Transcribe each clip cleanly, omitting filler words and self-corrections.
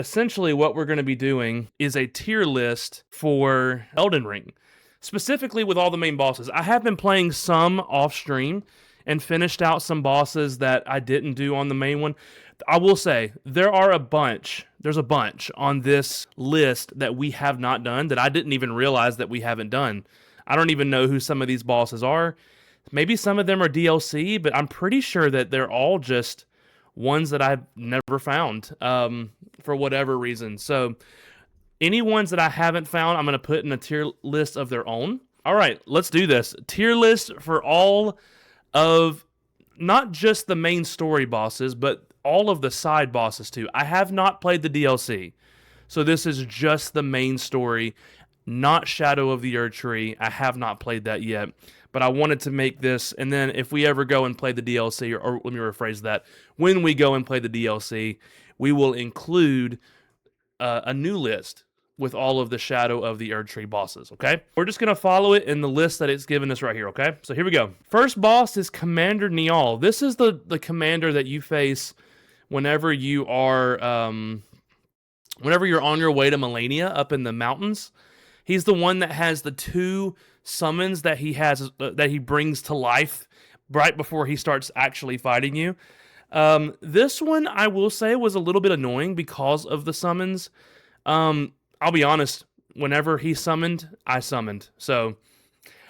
Essentially, what we're going to be doing is a tier list for Elden Ring, specifically with all the main bosses. I have been playing some off stream and finished out some bosses that I didn't do on the main one. I will say there are a bunch. There's a bunch on this list that we have not done that I didn't even realize that we haven't done. I don't even know who some of these bosses are. Maybe some of them are DLC, but I'm pretty sure that they're all just ones that I've never found for whatever reason. So any ones that I haven't found, I'm going to put in a tier list of their own. All right, let's do this. Tier list for all of not just the main story bosses, but all of the side bosses too. I have not played the DLC. So this is just the main story, not Shadow of the Erd Tree. I have not played that yet, but I wanted to make this, and then if we ever go and play the DLC, or let me rephrase that, when we go and play the DLC, we will include a new list with all of the Shadow of the Erd Tree bosses, okay? We're just going to follow it in the list that it's given us right here, okay? So here we go. First boss is Commander Niall. This is the commander that you face whenever you are, whenever you're on your way to Melania up in the mountains. He's the one that has the two summons that he has, that he brings to life right before he starts actually fighting you. This one, I will say, was a little bit annoying because of the summons. I'll be honest, whenever he summoned, I summoned. So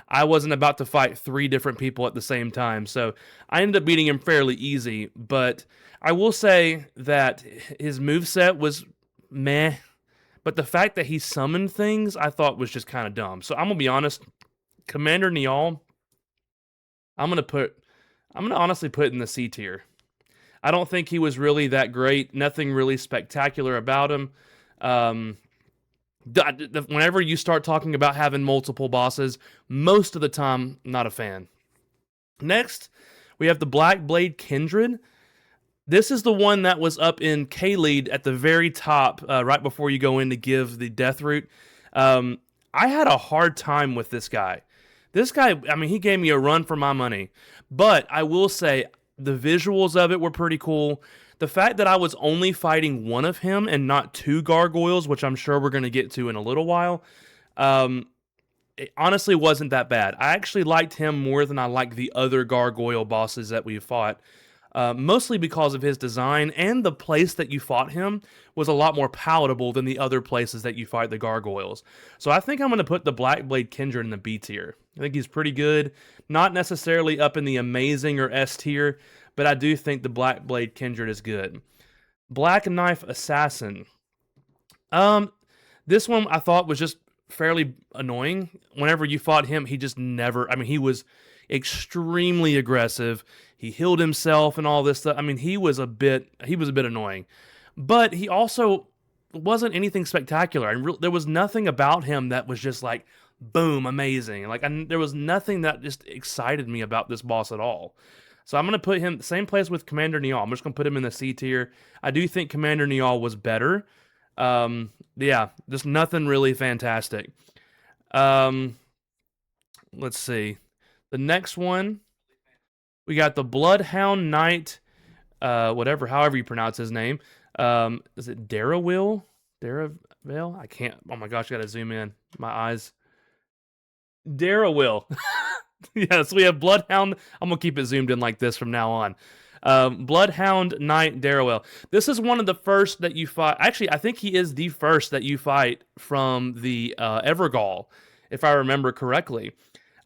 I wasn't about to fight 3 different people at the same time. So I ended up beating him fairly easy. But I will say that his moveset was meh. But the fact that he summoned things, I thought was just kind of dumb. So I'm going to be honest, Commander Niall, I'm going to honestly put in the C tier. I don't think he was really that great. Nothing really spectacular about him. Whenever you start talking about having multiple bosses, most of the time, not a fan. Next, we have the Black Blade Kindred. This is the one that was up in K-Lead at the very top, right before you go in to give the Death Root. I had a hard time with this guy. This guy, I mean, he gave me a run for my money. But I will say, the visuals of it were pretty cool. The fact that I was only fighting one of him and not 2 gargoyles, which I'm sure we're going to get to in a little while, it honestly wasn't that bad. I actually liked him more than I liked the other gargoyle bosses that we fought, mostly because of his design, and the place that you fought him was a lot more palatable than the other places that you fight the gargoyles. So I think I'm going to put the Black Blade Kindred in the B tier. I think he's pretty good. Not necessarily up in the amazing or S tier, but I do think the Black Blade Kindred is good. Black Knife Assassin. This one I thought was just fairly annoying. Whenever you fought him, he just never, I mean, he was extremely aggressive. He healed himself and all this stuff. I mean, he was a bit annoying. But he also wasn't anything spectacular. And there was nothing about him that was just like, boom, amazing. Like, there was nothing that just excited me about this boss at all. So I'm going to put him, same place with Commander Niall. I'm just going to put him in the C tier. I do think Commander Niall was better. Yeah, just nothing really fantastic. Let's see. The next one, we got the Bloodhound Knight, however you pronounce his name. Is it Darrowville? Darrowville? I can't. Oh my gosh, I gotta zoom in. My eyes. Darrowville. Yes, we have Bloodhound. I'm gonna keep it zoomed in like this from now on. Bloodhound Knight Darrowville. This is one of the first that you fight. Actually, I think he is the first that you fight from the Evergaol, if I remember correctly.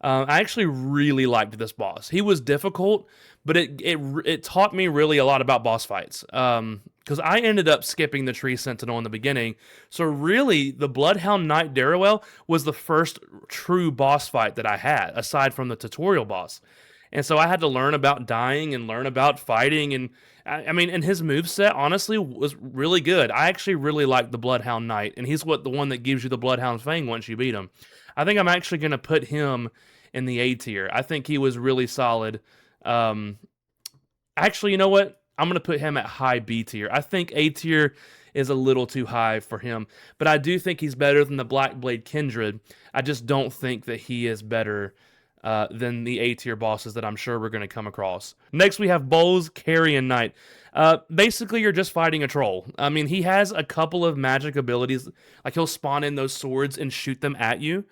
I actually really liked this boss. He was difficult, but it taught me really a lot about boss fights. Because I ended up skipping the Tree Sentinel in the beginning. So really, the Bloodhound Knight Darrowville was the first true boss fight that I had, aside from the tutorial boss. And so I had to learn about dying and learn about fighting. And I mean, and his moveset, honestly, was really good. I actually really liked the Bloodhound Knight. And he's the one that gives you the Bloodhound Fang once you beat him. I think I'm actually going to put him in the A tier. I think he was really solid. Actually, you know what? I'm going to put him at high B tier. I think A tier is a little too high for him. But I do think he's better than the Black Blade Kindred. I just don't think that he is better than the A tier bosses that I'm sure we're going to come across. Next, we have Bowl's Carrion Knight. Basically, you're just fighting a troll. I mean, he has a couple of magic abilities, like he'll spawn in those swords and shoot them at you.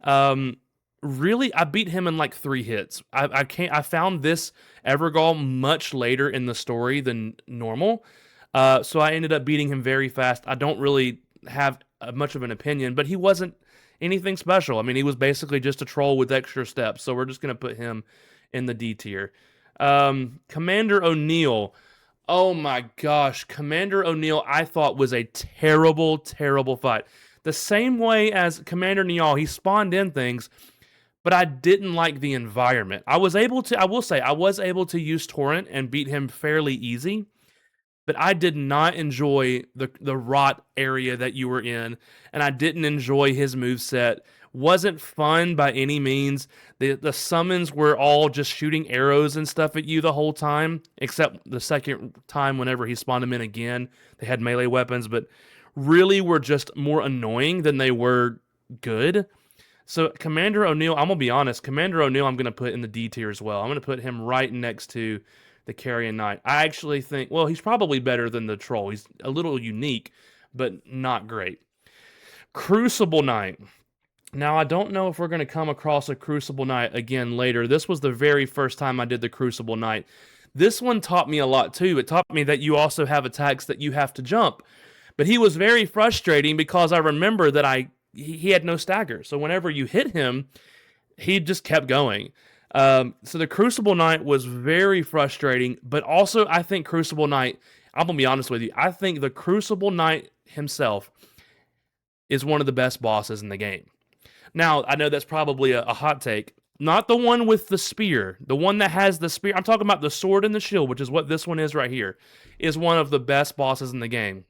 Um, really, I beat him in like 3 hits. I can't. I found this Evergall much later in the story than normal, so I ended up beating him very fast. I don't really have much of an opinion, but he wasn't anything special. I mean, he was basically just a troll with extra steps, so we're just gonna put him in the D tier. Commander O'Neill. Oh my gosh, Commander O'Neill, I thought was a terrible, terrible fight. The same way as Commander Niall, he spawned in things, but I didn't like the environment. I will say, I was able to use Torrent and beat him fairly easy, but I did not enjoy the rot area that you were in, and I didn't enjoy his moveset. Wasn't fun by any means. The summons were all just shooting arrows and stuff at you the whole time, except the second time whenever he spawned them in again. They had melee weapons, but really were just more annoying than they were good. So Commander O'Neill, I'm going to be honest, Commander O'Neill I'm going to put in the D tier as well. I'm going to put him right next to the Carrion Knight. I actually think, well, he's probably better than the Troll. He's a little unique, but not great. Crucible Knight. Now, I don't know if we're going to come across a Crucible Knight again later. This was the very first time I did the Crucible Knight. This one taught me a lot too. It taught me that you also have attacks that you have to jump. But he was very frustrating because I remember that he had no stagger. So whenever you hit him, he just kept going. So the Crucible Knight was very frustrating, but also I think Crucible Knight, I'm going to be honest with you, I think the Crucible Knight himself is one of the best bosses in the game. Now, I know that's probably a hot take. Not the one with the spear. The one that has the spear. I'm talking about the sword and the shield, which is what this one is right here, is one of the best bosses in the game.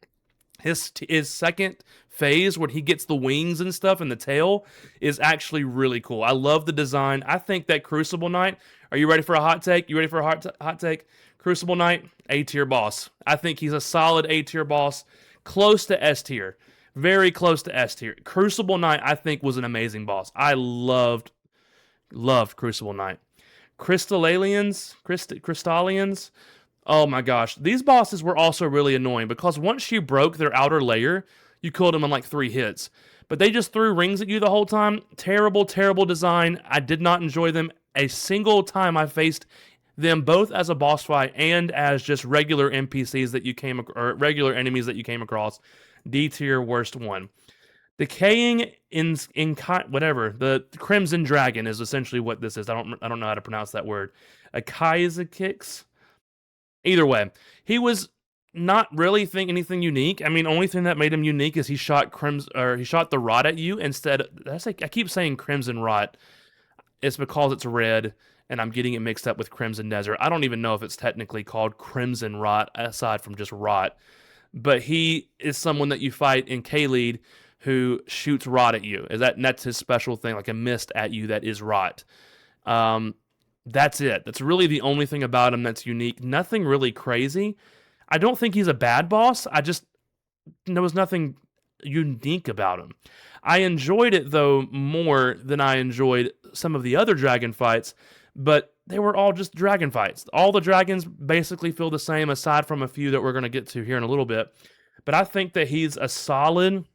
His second phase, when he gets the wings and stuff and the tail, is actually really cool. I love the design. I think that Crucible Knight, are you ready for a hot take? You ready for a hot take? Crucible Knight, A tier boss. I think he's a solid A tier boss, close to S tier. Very close to S tier. Crucible Knight, I think, was an amazing boss. I loved Crucible Knight. Crystallians. Oh my gosh. These bosses were also really annoying because once you broke their outer layer, you killed them in like 3 hits. But they just threw rings at you the whole time. Terrible, terrible design. I did not enjoy them a single time I faced them, both as a boss fight and as just regular NPCs that you came, or regular enemies that you came across. D tier, worst one. Decaying in whatever, the Crimson Dragon is essentially what this is. I don't know how to pronounce that word. Akaizakix. Either way, he was not really anything unique. I mean, only thing that made him unique is he shot the rot at you instead. I keep saying Crimson Rot. It's because it's red, and I'm getting it mixed up with Crimson Desert. I don't even know if it's technically called Crimson Rot aside from just rot. But he is someone that you fight in K-Lead who shoots rot at you. That's his special thing, like a mist at you that is rot. That's it. That's really the only thing about him that's unique. Nothing really crazy. I don't think he's a bad boss. There was nothing unique about him. I enjoyed it, though, more than I enjoyed some of the other dragon fights, but they were all just dragon fights. All the dragons basically feel the same, aside from a few that we're going to get to here in a little bit. But I think that he's a solid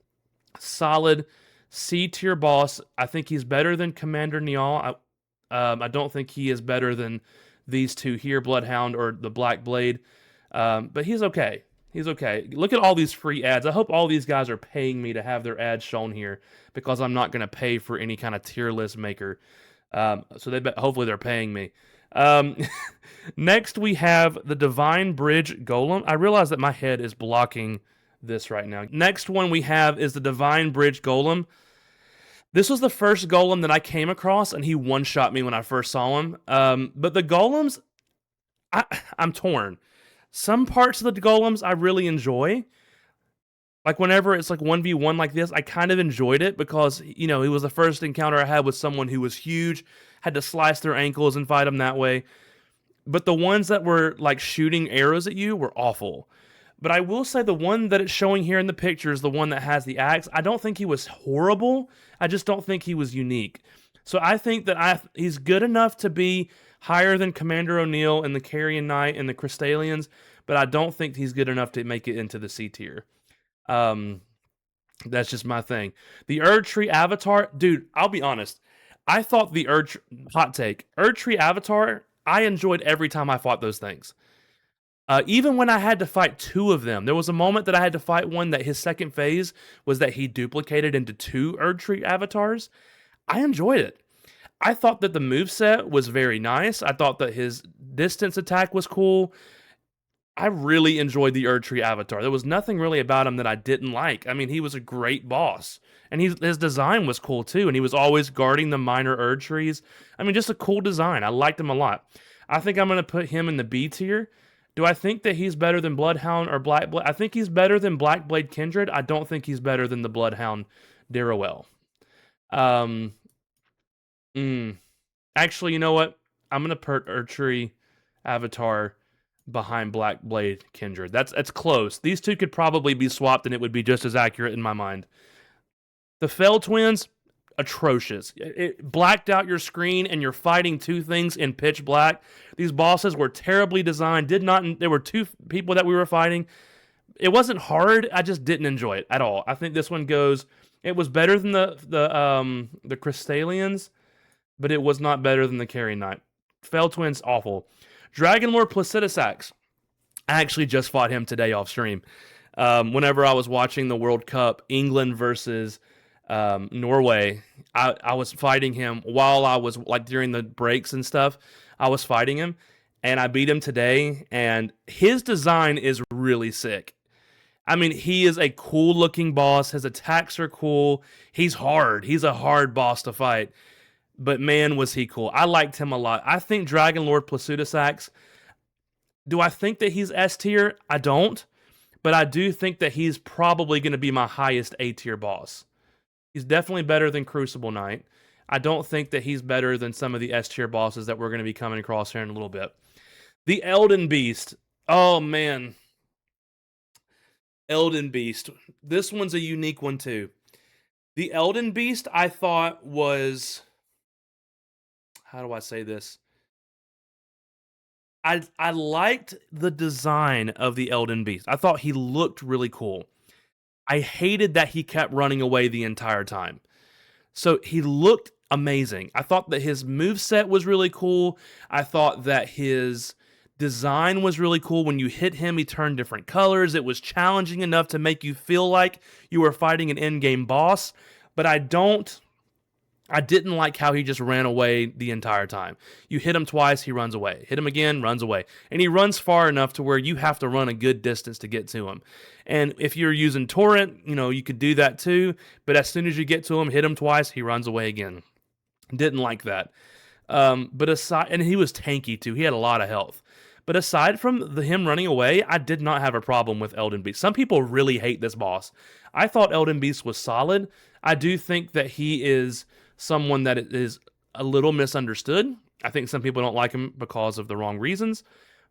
C tier boss. I think he's better than Commander Niall. I don't think he is better than these two here, Bloodhound or the Black Blade. But he's okay. He's okay. Look at all these free ads. I hope all these guys are paying me to have their ads shown here, because I'm not going to pay for any kind of tier list maker. So hopefully they're paying me. Next we have the Divine Bridge Golem. I realize that my head is blocking this right now. Next one we have is the Divine Bridge Golem. This was the first golem that I came across, and he one-shot me when I first saw him. But the golems, I'm torn. Some parts of the golems I really enjoy. Like whenever it's like 1v1 like this, I kind of enjoyed it because, it was the first encounter I had with someone who was huge, had to slice their ankles and fight them that way. But the ones that were like shooting arrows at you were awful. But I will say the one that it's showing here in the picture is the one that has the axe. I don't think he was horrible. I just don't think he was unique. So I think that he's good enough to be higher than Commander O'Neill and the Carrion Knight and the Crystalians, but I don't think he's good enough to make it into the C tier. Um, that's just my thing. The Erdtree Avatar, dude, I'll be honest. I thought the hot take, Erdtree Avatar, I enjoyed every time I fought those things. Even when I had to fight two of them, there was a moment that I had to fight one that his second phase was that he duplicated into two Erdtree avatars. I enjoyed it. I thought that the moveset was very nice. I thought that his distance attack was cool. I really enjoyed the Erdtree avatar. There was nothing really about him that I didn't like. I mean, he was a great boss. And his design was cool too. And he was always guarding the minor Erdtrees. I mean, just a cool design. I liked him a lot. I think I'm going to put him in the B tier. Do I think that he's better than Bloodhound or Blackblade? I think he's better than Blackblade Kindred. I don't think he's better than the Bloodhound Darrowell. Um, mm, Actually, you know what? I'm gonna put Erdtree Avatar behind Blackblade Kindred. That's close. These two could probably be swapped, and it would be just as accurate in my mind. The Fell Twins, atrocious. It blacked out your screen, and you're fighting two things in pitch black. These bosses were terribly designed. There were two people that we were fighting. It wasn't hard. I just didn't enjoy it at all. I think this one goes. It was better than the Crystalians, but it was not better than the Carrion Knight. Fell Twins, awful. Dragon Lord Placidusax. I actually just fought him today off stream. Whenever I was watching the World Cup, England versus Norway, I was fighting him while I was like during the breaks and stuff. I was fighting him, and I beat him today. And his design is really sick. I mean, he is a cool looking boss. His attacks are cool. He's hard. He's a hard boss to fight. But man, was he cool. I liked him a lot. I think Dragon Lord Placidusax, do I think that he's S tier? I don't. But I do think that he's probably going to be my highest A tier boss. He's definitely better than Crucible Knight. I don't think that he's better than some of the S tier bosses that we're going to be coming across here in a little bit. The Elden Beast. Oh, man. Elden Beast. This one's a unique one, too. The Elden Beast, I thought was... How do I say this? I liked the design of the Elden Beast. I thought he looked really cool. I hated that he kept running away the entire time. So he looked amazing. I thought that his moveset was really cool. I thought that his design was really cool. When you hit him, he turned different colors. It was challenging enough to make you feel like you were fighting an in-game boss. But I didn't like how he just ran away the entire time. You hit him twice, he runs away. Hit him again, runs away. And he runs far enough to where you have to run a good distance to get to him. And if you're using Torrent, you could do that too. But as soon as you get to him, hit him twice, he runs away again. Didn't like that. But aside, and he was tanky too. He had a lot of health. But aside from him running away, I did not have a problem with Elden Beast. Some people really hate this boss. I thought Elden Beast was solid. I do think that he is someone that is a little misunderstood. I think some people don't like him because of the wrong reasons.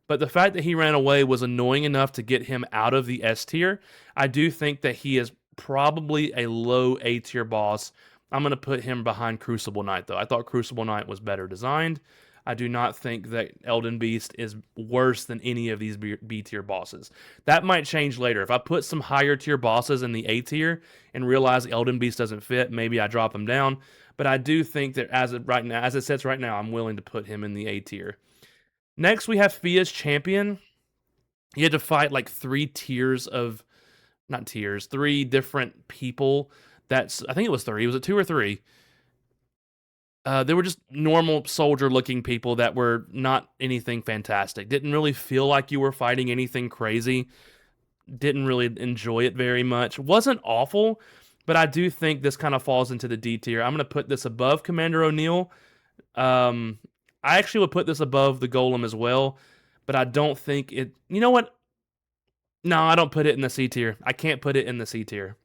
But the fact that he ran away was annoying enough to get him out of the S tier. I do think that he is probably a low A tier boss. I'm going to put him behind Crucible Knight, though. I thought Crucible Knight was better designed. I do not think that Elden Beast is worse than any of these B tier bosses. That might change later. If I put some higher tier bosses in the A tier and realize Elden Beast doesn't fit, maybe I drop him down. But I do think that as it sits right now, I'm willing to put him in the A tier. Next, we have Fia's Champion. He had to fight like three different people. I think it was three. Was it two or three? They were just normal soldier-looking people that were not anything fantastic. Didn't really feel like you were fighting anything crazy. Didn't really enjoy it very much. Wasn't awful, but I do think this kind of falls into the D tier. I'm going to put this above Commander O'Neill. I actually would put this above the Golem as well, but I don't think it... You know what? No, I don't put it in the C tier. I can't put it in the C tier.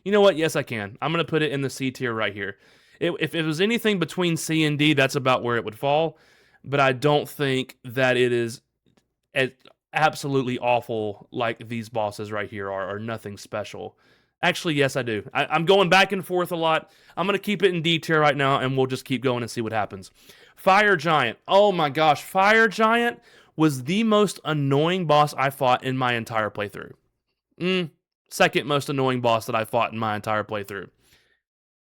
You know what? Yes, I can. I'm going to put it in the C tier right here. If it was anything between C and D, that's about where it would fall. But I don't think that it is absolutely awful like these bosses right here are, or nothing special. Actually, yes, I do. I'm going back and forth a lot. I'm going to keep it in D tier right now, and we'll just keep going and see what happens. Fire Giant. Oh my gosh. Fire Giant was the most annoying boss I fought in my entire playthrough. Mm, Second most annoying boss that I fought in my entire playthrough.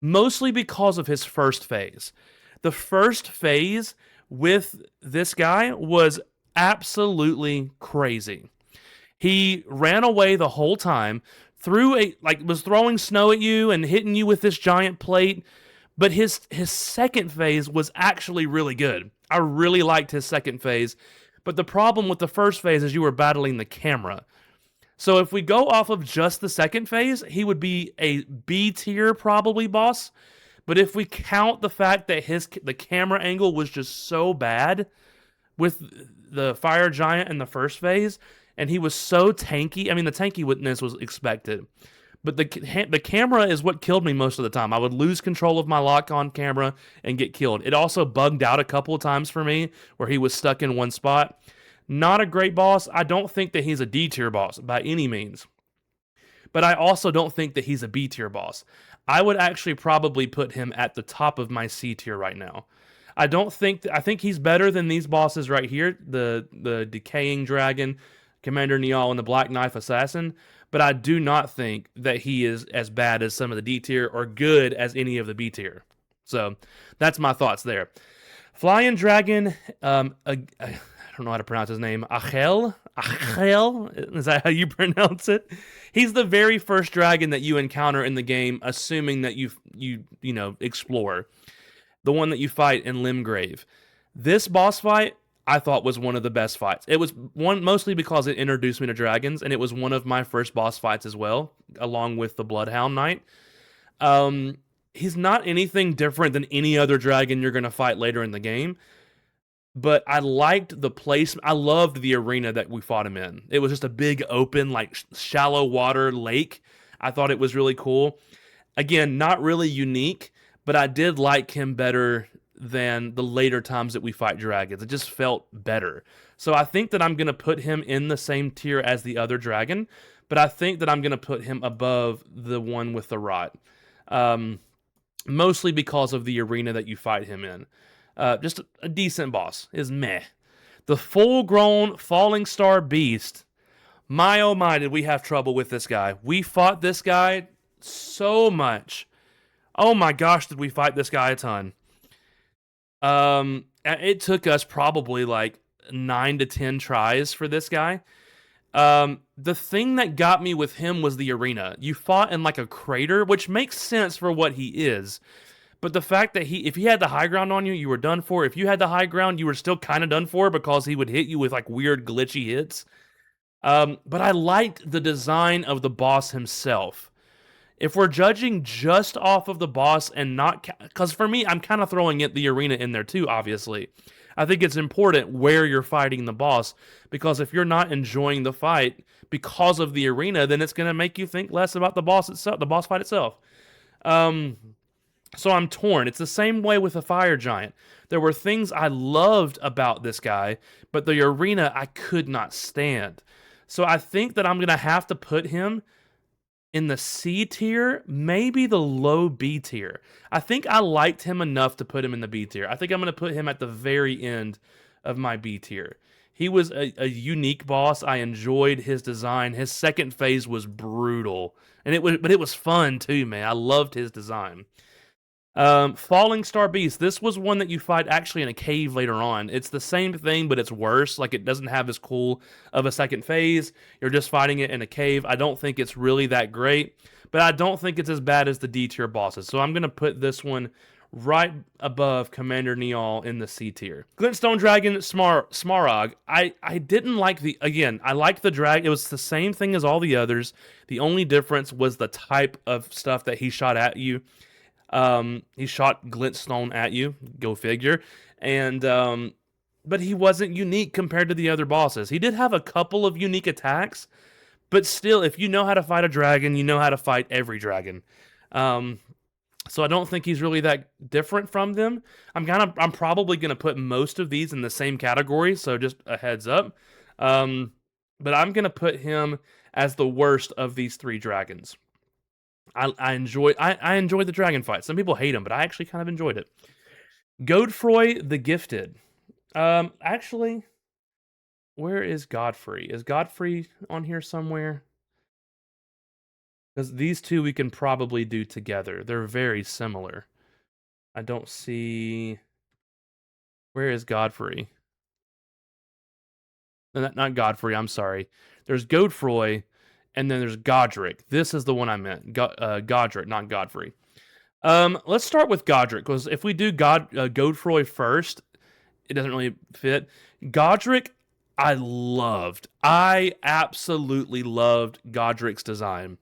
Mostly because of his first phase. The first phase with this guy was absolutely crazy. He ran away the whole time, threw a like was throwing snow at you and hitting you with this giant plate. But his second phase was actually really good. I really liked his second phase. But the problem with the first phase is you were battling the camera. So if we go off of just the second phase, he would be a B tier probably boss. But if we count the fact that the camera angle was just so bad with the fire giant in the first phase, and he was so tanky. I mean, the tankiness was expected, but the camera is what killed me most of the time. I would lose control of my lock on camera and get killed. It also bugged out a couple of times for me where he was stuck in one spot. Not a great boss. I don't think that he's a D tier boss by any means, but I also don't think that he's a B tier boss. I would actually probably put him at the top of my C tier right now. I think he's better than these bosses right here, the decaying dragon, Commander Niall, and the Black Knife Assassin, but I do not think that he is as bad as some of the D tier or good as any of the B tier. So that's my thoughts there. Flying Dragon, I don't know how to pronounce his name. Achel, is that how you pronounce it? He's the very first dragon that you encounter in the game, assuming that you know explore. The one that you fight in Limgrave. This boss fight I thought was one of the best fights. It was one mostly because it introduced me to dragons, and it was one of my first boss fights as well, along with the Bloodhound Knight. He's not anything different than any other dragon you're going to fight later in the game, but I liked the place. I loved the arena that we fought him in. It was just a big open, like shallow water lake. I thought it was really cool. Again, not really unique, but I did like him better than the later times that we fight dragons. It just felt better. So I think that I'm going to put him in the same tier as the other dragon, but I think that I'm going to put him above the one with the rot. Mostly because of the arena that you fight him in. Just a decent boss is meh. The full-grown Falling Star Beast. My oh my, did we have trouble with this guy. We fought this guy so much. Oh my gosh, did we fight this guy a ton. It took us probably like 9 to 10 tries for this guy. The thing that got me with him was the arena. You fought in like a crater, which makes sense for what he is. But the fact that if he had the high ground on you, you were done for. If you had the high ground, you were still kind of done for because he would hit you with like weird glitchy hits. But I liked the design of the boss himself. If we're judging just off of the boss and not... Because for me, I'm kind of throwing the arena in there too, obviously. I think it's important where you're fighting the boss, because if you're not enjoying the fight because of the arena, then it's going to make you think less about the boss itself, the boss fight itself. So I'm torn. It's the same way with the Fire Giant. There were things I loved about this guy, but the arena I could not stand. So I think that I'm going to have to put him in the C tier, maybe the low B tier. I think I liked him enough to put him in the B tier. I think I'm going to put him at the very end of my B tier. He was a unique boss. I enjoyed his design. His second phase was brutal, but it was fun too, man. I loved his design. Falling Star Beast. This was one that you fight actually in a cave later on. It's the same thing, but it's worse. Like, it doesn't have as cool of a second phase. You're just fighting it in a cave. I don't think it's really that great, but I don't think it's as bad as the D tier bosses. So I'm going to put this one right above Commander Niall in the C tier. Glintstone Dragon Smaragd. I didn't like I liked the drag. It was the same thing as all the others. The only difference was the type of stuff that he shot at you. He shot glintstone at you, go figure, and but he wasn't unique compared to the other bosses. He did have a couple of unique attacks, but still, if you know how to fight a dragon, you know how to fight every dragon. So I don't think he's really that different from them. I'm probably gonna put most of these in the same category, so just a heads up. But I'm gonna put him as the worst of these three dragons. I enjoy the dragon fight. Some people hate him, but I actually kind of enjoyed it. Godfroy the Gifted. Actually, where is Godfrey? Is Godfrey on here somewhere? Because these two we can probably do together. They're very similar. I don't see. Where is Godfrey? Not Godfrey, I'm sorry. There's Godfroy, and then there's Godric. This is the one I meant. Godric, not Godfrey. Let's start with Godric, because if we do Godfroy first, it doesn't really fit. Godric, I loved. I absolutely loved Godric's design.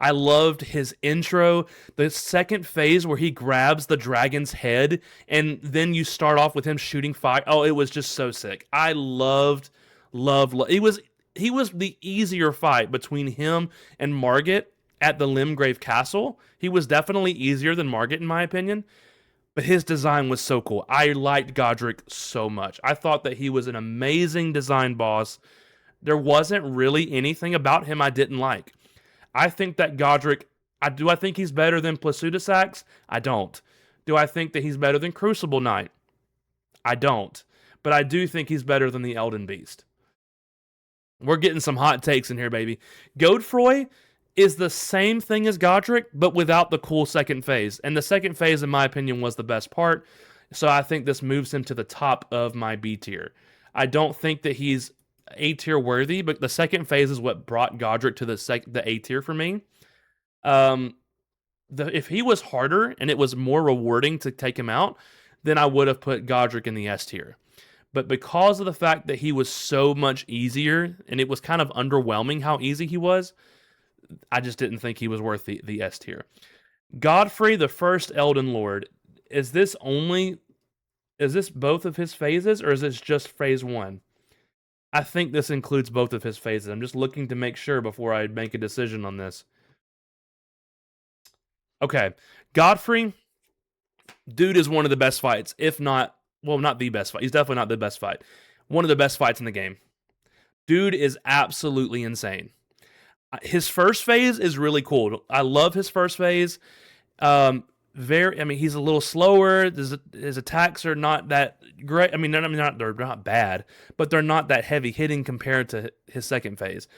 I loved his intro, the second phase where he grabs the dragon's head, and then you start off with him shooting fire. Oh, it was just so sick. I loved. He was the easier fight between him and Margit at the Limgrave Castle. He was definitely easier than Margit in my opinion, but his design was so cool. I liked Godric so much. I thought that he was an amazing design boss. There wasn't really anything about him I didn't like. I think that Godric, I think he's better than Placidusax? I don't. Do I think that he's better than Crucible Knight? I don't. But I do think he's better than the Elden Beast. We're getting some hot takes in here, baby. Godfroy is the same thing as Godric, but without the cool second phase. And the second phase, in my opinion, was the best part. So I think this moves him to the top of my B tier. I don't think that he's A tier worthy, but the second phase is what brought Godric to the A tier for me. If he was harder and it was more rewarding to take him out, then I would have put Godric in the S tier. But because of the fact that he was so much easier and it was kind of underwhelming how easy he was, I just didn't think he was worth the S tier. Godfrey, the first Elden Lord, is this both of his phases, or is this just phase one? I think this includes both of his phases. I'm just looking to make sure before I make a decision on this. Okay, Godfrey, dude is one of the best fights, if not, well, not the best fight. He's definitely not the best fight. One of the best fights in the game. Dude is absolutely insane. His first phase is really cool. I love his first phase. He's a little slower. His attacks are not that great. They're not bad, but they're not that heavy hitting compared to his second phase.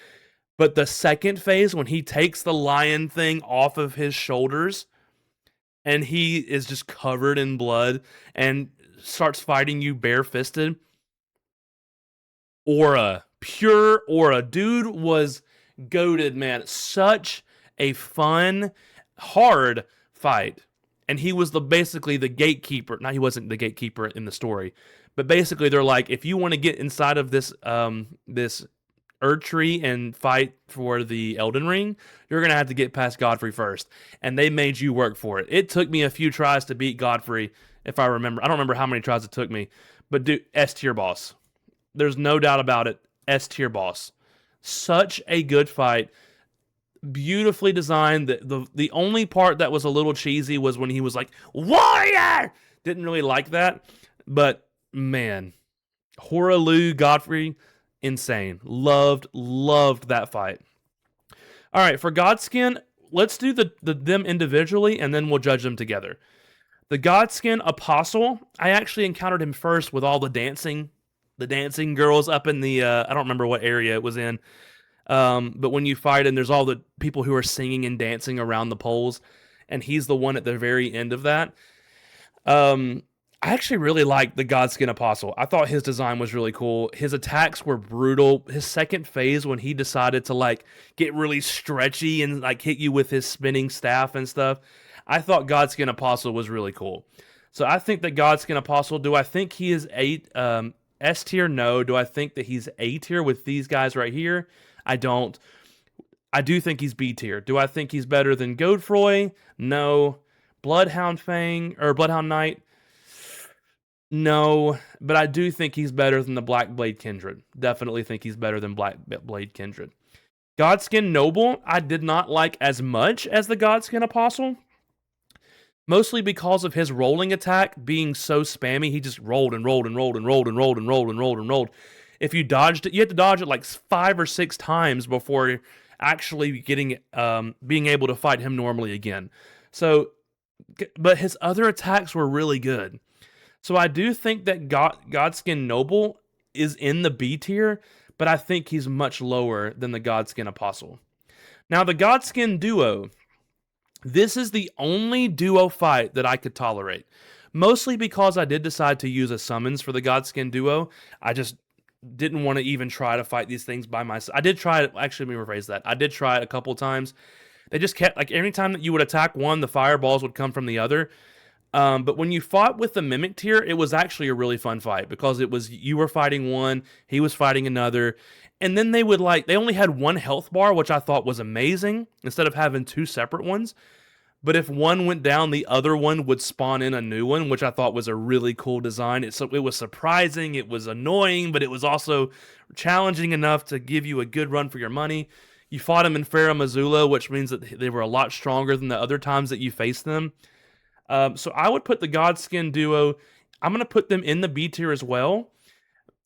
But the second phase, when he takes the lion thing off of his shoulders, and he is just covered in blood and starts fighting you bare-fisted, aura, pure aura. Dude was goated, man. Such a fun, hard fight. And he was basically the gatekeeper. Now, he wasn't the gatekeeper in the story, but basically they're like, if you want to get inside of this Erdtree and fight for the Elden Ring, you're going to have to get past Godfrey first. And they made you work for it. It took me a few tries to beat Godfrey, if I remember. I don't remember how many tries it took me. But dude, S tier boss. There's no doubt about it. S tier boss. Such a good fight. Beautifully designed. The only part that was a little cheesy was when he was like, warrior! Didn't really like that. But, man. Hoaraloo, Godfrey, insane. Loved that fight. All right, for Godskin, let's do them individually, and then we'll judge them together. The Godskin Apostle, I actually encountered him first with all the dancing girls up in the, I don't remember what area it was in, but when you fight and there's all the people who are singing and dancing around the poles, and he's the one at the very end of that. I actually really liked the Godskin Apostle. I thought his design was really cool. His attacks were brutal. His second phase, when he decided to like get really stretchy and like hit you with his spinning staff and stuff, I thought Godskin Apostle was really cool. So I think that Godskin Apostle, do I think he is S tier? No. Do I think that he's A tier with these guys right here? I don't. I do think he's B tier. Do I think he's better than Godfroy? No. Bloodhound Knight? No, but I do think he's better than the Black Blade Kindred. Definitely think he's better than Black Blade Kindred. Godskin Noble, I did not like as much as the Godskin Apostle. Mostly because of his rolling attack being so spammy. He just rolled and rolled and rolled and rolled and rolled and rolled and rolled and rolled. If you dodged it, you had to dodge it like 5 or 6 times before actually being able to fight him normally again. So, but his other attacks were really good. So I do think that Godskin Noble is in the B tier, but I think he's much lower than the Godskin Apostle. Now the Godskin Duo, this is the only duo fight that I could tolerate. Mostly because I did decide to use a summons for the Godskin Duo. I just didn't want to even try to fight these things by myself. I did try it. Actually, let me rephrase that. I did try it a couple times. They just kept, like, every time that you would attack one, the fireballs would come from the other. But when you fought with the Mimic tier, it was actually a really fun fight because it was you were fighting one, he was fighting another, and then they only had one health bar, which I thought was amazing, instead of having two separate ones. But if one went down, the other one would spawn in a new one, which I thought was a really cool design. It was surprising, it was annoying, but it was also challenging enough to give you a good run for your money. You fought them in Farah Missoula, which means that they were a lot stronger than the other times that you faced them. So I would put the Godskin Duo, I'm going to put them in the B tier as well.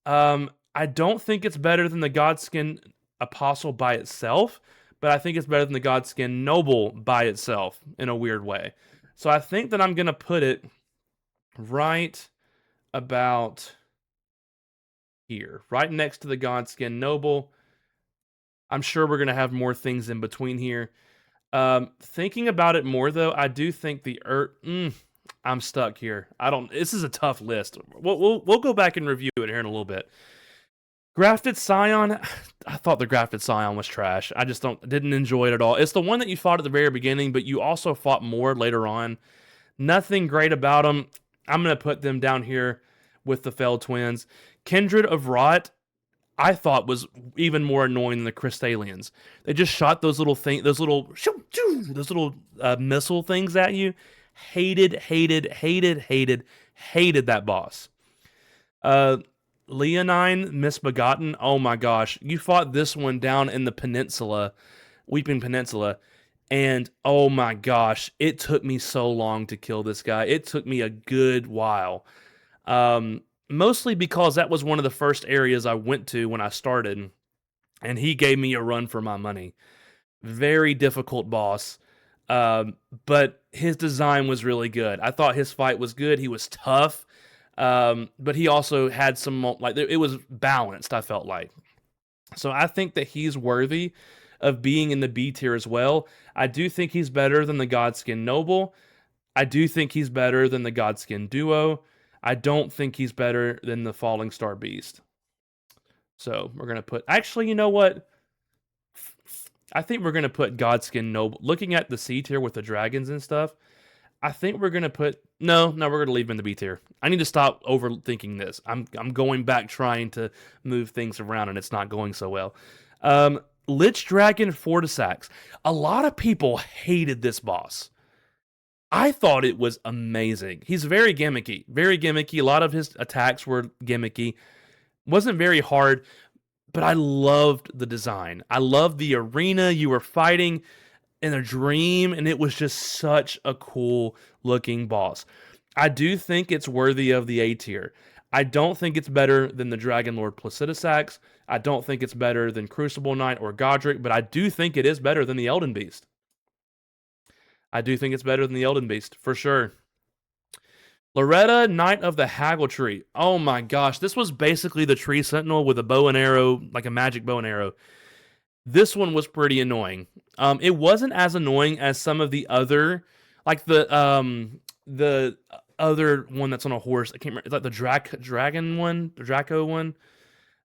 I don't think it's better than the Godskin Apostle by itself, but I think it's better than the Godskin Noble by itself in a weird way. So I think that I'm going to put it right about here, right next to the Godskin Noble. I'm sure we're going to have more things in between here. Thinking about it more though, I do think the I'm stuck here. This is a tough list. We'll go back and review it here in a little bit. Grafted Scion, I thought the Grafted Scion was trash. I just didn't enjoy it at all. It's the one that you fought at the very beginning, but you also fought more later on. Nothing great about them. I'm going to put them down here with the Fell Twins. Kindred of Rot, I thought was even more annoying than the Crystalians. They just shot those little missile things at you. Hated that boss. Leonine Misbegotten, oh my gosh. You fought this one down in the peninsula, Weeping Peninsula, and oh my gosh, it took me so long to kill this guy. It took me a good while. Mostly because that was one of the first areas I went to when I started, and he gave me a run for my money. Very difficult boss, but his design was really good. I thought his fight was good. He was tough. But he also had some, like, it was balanced, I felt like. So I think that he's worthy of being in the B tier as well. I do think he's better than the Godskin Noble. I do think he's better than the Godskin Duo. I don't think he's better than the Falling Star Beast. So we're going to put, actually, you know what? I think we're going to put Godskin Noble. Looking at the C tier with the dragons and stuff, I think we're gonna put no, we're gonna leave him in the B tier. I need to stop overthinking this. I'm going back trying to move things around and it's not going so well. Lich Dragon Fortisax. A lot of people hated this boss. I thought it was amazing. He's very gimmicky. Very gimmicky. A lot of his attacks were gimmicky. Wasn't very hard, but I loved the design. I loved the arena you were fighting in a dream, and it was just such a cool looking boss. I do think it's worthy of the A tier. I don't think it's better than the Dragon Lord Placidusax. I don't think it's better than Crucible Knight or Godric, but I do think it is better than the Elden Beast. I do think it's better than the Elden Beast, for sure. Loretta, Knight of the Haggle Tree. Oh my gosh, this was basically the Tree Sentinel with a bow and arrow, like a magic bow and arrow. This one was pretty annoying. It wasn't as annoying as some of the other, like the other one that's on a horse. I can't remember. It's like the dragon one, the Draco one.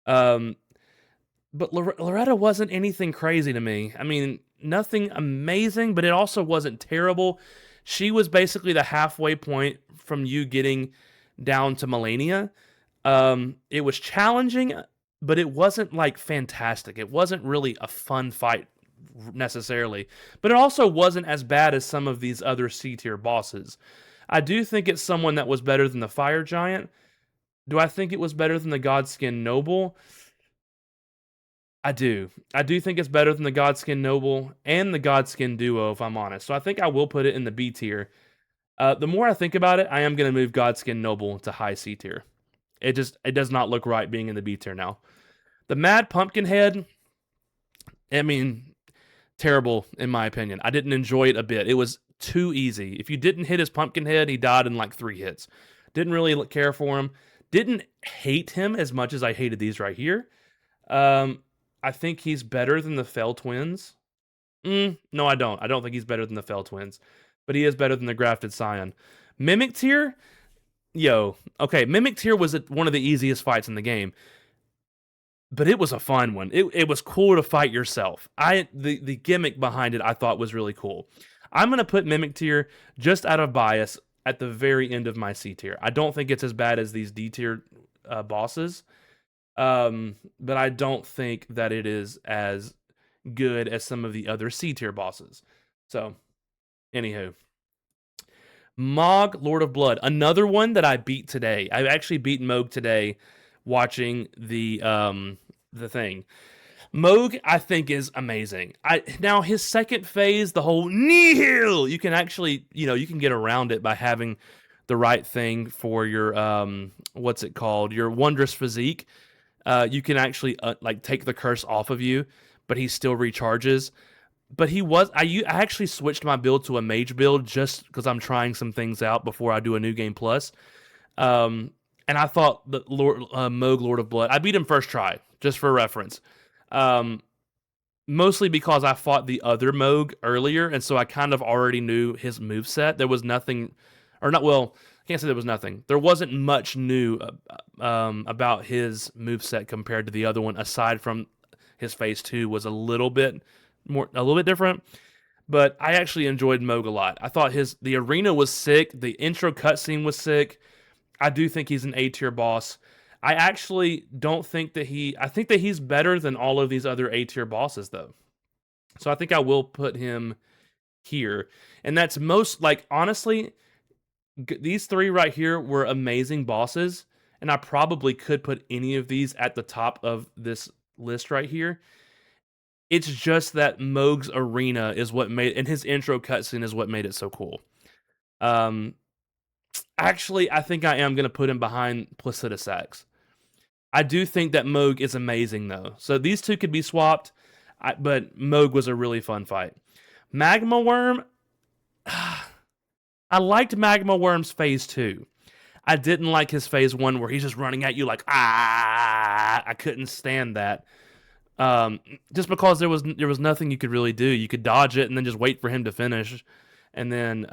But Loretta wasn't anything crazy to me. I mean, nothing amazing, but it also wasn't terrible. She was basically the halfway point from you getting down to Melania. It was challenging, but it wasn't like fantastic. It wasn't really a fun fight necessarily, but it also wasn't as bad as some of these other C tier bosses. I do think it's someone that was better than the Fire Giant. Do I think it was better than the Godskin Noble? I do. I do think it's better than the Godskin Noble and the Godskin Duo, if I'm honest. So I think I will put it in the B tier. The more I think about it, I am going to move Godskin Noble to high C tier. It does not look right being in the B tier now. The Mad Pumpkinhead, I mean, Terrible, in my opinion. I didn't enjoy it a bit. It was too easy. If you didn't hit his pumpkin head, he died in like 3 hits. Didn't really care for him. Didn't hate him as much as I hated these right here. Um, I think he's better than the Fell Twins. No, I don't. I don't think he's better than the Fell Twins, but he is better than the Grafted Scion. Mimic Tier, okay. Mimic Tier was one of the easiest fights in the game, but it was a fun one. It was cool to fight yourself. The gimmick behind it I thought was really cool. I'm gonna put Mimic Tier just out of bias at the very end of my C tier. I don't think it's as bad as these D tier bosses, but I don't think that it is as good as some of the other C tier bosses. So, anywho, Mog, Lord of Blood, another one that I beat today. I actually beat Moog today, watching the thing. Moog, I think, is amazing. Now his second phase, the whole nihil, you can actually, you can get around it by having the right thing for your what's it called? Your wondrous physique. You can actually like take the curse off of you, but he still recharges. But I actually switched my build to a mage build just because I'm trying some things out before I do a new game plus. And I thought that Moog, Lord of Blood, I beat him first try, just for reference. Mostly because I fought the other Moog earlier, and so I kind of already knew his moveset. There was nothing, or not, well, I can't say there was nothing. There wasn't much new about his moveset compared to the other one, aside from his phase 2 was a little bit different. But I actually enjoyed Moog a lot. I thought the arena was sick. The intro cutscene was sick. I do think he's an A tier boss. I actually don't think that I think that he's better than all of these other A tier bosses, though. So I think I will put him here. And that's honestly, these three right here were amazing bosses. And I probably could put any of these at the top of this list right here. It's just that Moog's arena is what and his intro cutscene is what made it so cool. Actually, I think I am going to put him behind Placidus Axe. I do think that Moog is amazing, though. So these two could be swapped, but Moog was a really fun fight. Magma Worm, I liked Magma Worm's phase 2. I didn't like his phase 1 where he's just running at you like, I couldn't stand that. Just because there was nothing you could really do. You could dodge it and then just wait for him to finish, and then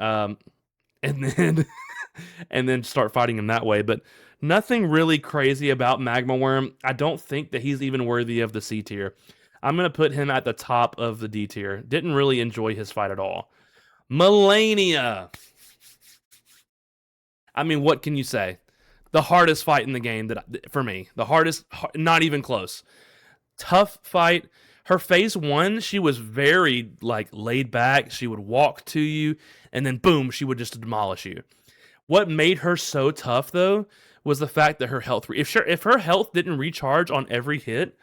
and then start fighting him that way. But nothing really crazy about Magma Worm. I don't think that he's even worthy of the C tier. I'm gonna put him at the top of the D tier. Didn't really enjoy his fight at all. Melania. I mean, what can you say? The hardest fight in the game for me. The hardest, not even close. Tough fight. Her phase 1, she was very laid back. She would walk to you, and then boom, she would just demolish you. What made her so tough, though, was the fact that her health. If her health didn't recharge on every hit,